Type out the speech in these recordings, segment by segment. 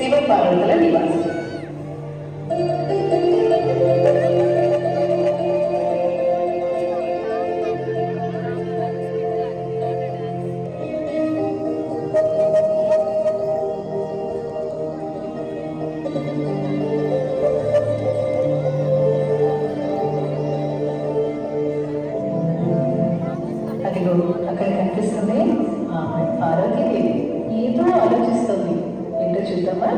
శివపార్వతుల నివాసం. అదిగో అక్కడ కనిపిస్తుంది పార్వతీదేవి. ఏదో ఆలోచిస్తుంది. ఏంటో చూద్దామా?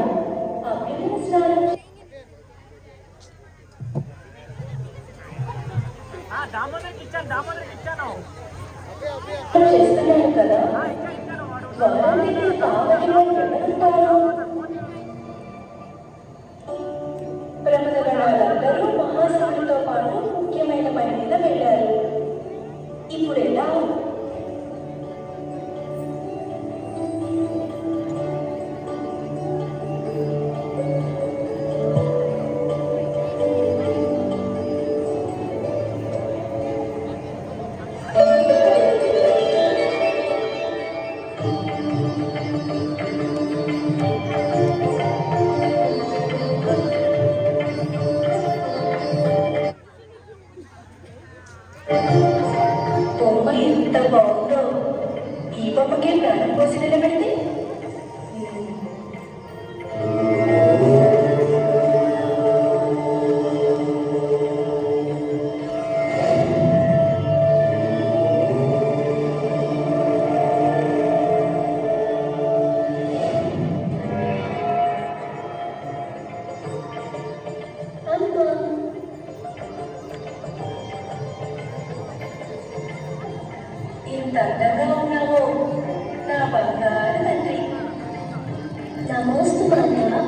చేస్తున్నాను కదా, ప్రమదగణాలందరూ మహాశివుడితో పాటు ముఖ్యమైన పని మీద వెళ్ళారు. ఇప్పుడు ఎలా? బొమ్మ ఎంత బాగుందో! ఈ బొమ్మకే ప్రాణం పోసి నిలబెడితే ఎంత అందంగా ఉన్నావో నా బంగారు తండ్రి. నమోస్తు బంగా.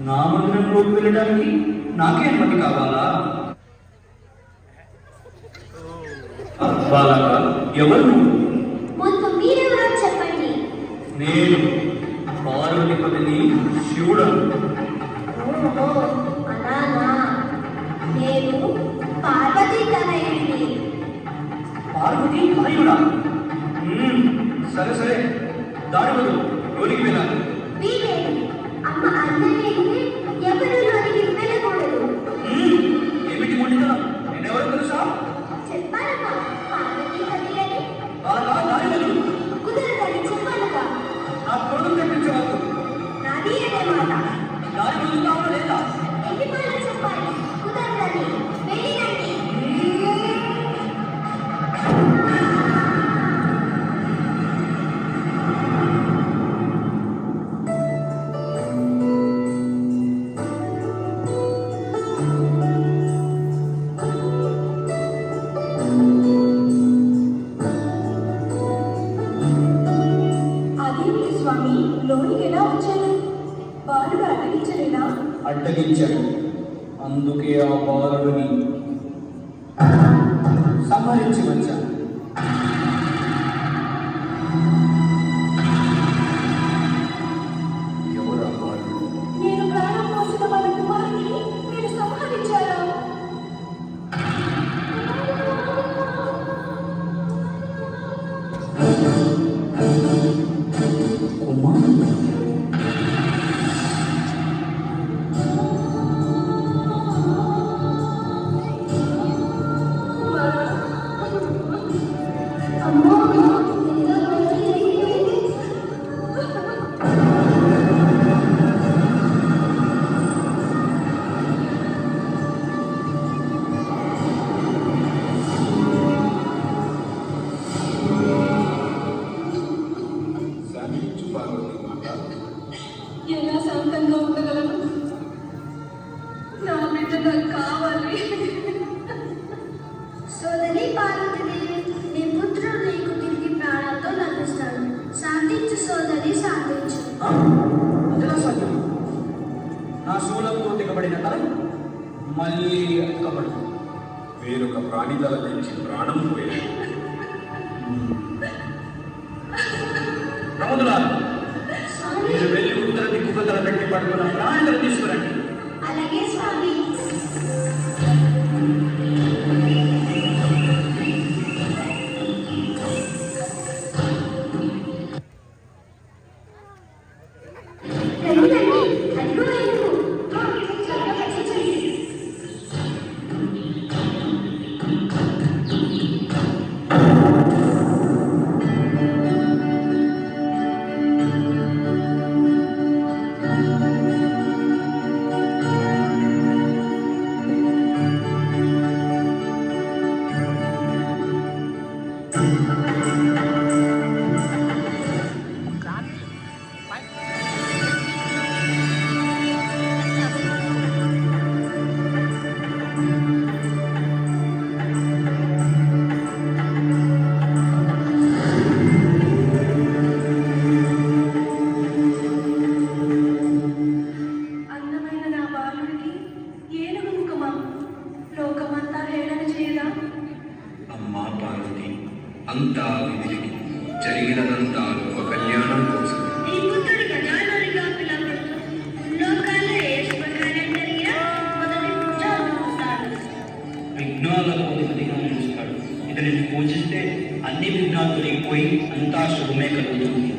నా మందిరంలోకి వెళ్ళడానికి నాకే అనుమతి కావాలా? బాలక, ఎవరు నువ్వు? చెప్పండి. నేను పార్వతీపతిని శివుడను. నేను పార్వతీ తనయుడిని. పార్వతీ తనయుడా? సరే సరే, దారి వద్దు, లోనికి వెళ్ళాలి. అమ్మ అందరినీ ఎవరు లోనికి వెళ్ళకూడదు. ఏమిటి మొండితనం? నేనెవరు తెలుసా? చెప్పాలమ్మా, పార్వతీ తనయుడని. దారి వద్దు. కుదరదని చెప్పాలగా. నా కొడుకు తెప్పించవద్దు. నాది అనే మాట. దారి వదులుతావా లేదా? ఎన్ని మాటలు చెప్పాలి? కుదరదని వెళ్ళినండి. స్వామి, లోనికి ఎలా వచ్చారు? బాలుడు అడ్డగించలేదా? అడ్డగించాడు. అందుకే ఆ బాలుడిని సంహరించి వచ్చాను. పార్వతి మాత. ఎలా శాంతంగా ఉండగలను? నా బిడ్డ నాకు కావాలి. సోదరి పార్వతీదేవి, నీ పుత్రుడు నీకు తిరిగి ప్రాణాలతో లభిస్తాడు. శాంతించు సోదరి, శాంతించు. అదెలా సాధ్యం? నా శూలంతో దిగబడిన తల మళ్ళీ అక్కబడు. వేరొక ప్రాణిదల నుంచి ప్రాణం పోయాడు. ప్రముదులారా, మీరు వెళ్ళి ఉత్తర దిక్కుకు తల పెట్టి పడుకున్న ప్రాణాలను తీసుకురండి. అలాగే స్వామి. రండి, రండి. అదిగో ఏనుగు. త్వరగా పట్టించండి. అందమైన నా బాలుడికి ఏనుగు ముఖమా? లోకమంతా హేళన చేయదా? అమ్మా పార్వతి, అంతా విధికి జరిగినదంతా ఒక కళ్యాణం కోసం. నీ పుత్రుడి గజానుడిగా పిలవబడుతూ ముల్లోకాల్లో ఏ శుభకార్యం జరిగినా మొదటి పూజ అందుకుంటాడు. విఘ్నాలకు అధిపతిగా నిలుస్తాడు. ఇతనిని పూజిస్తే అన్ని విఘ్నాలు తొలగిపోయి అంతా శుభమే కలుగుతుంది.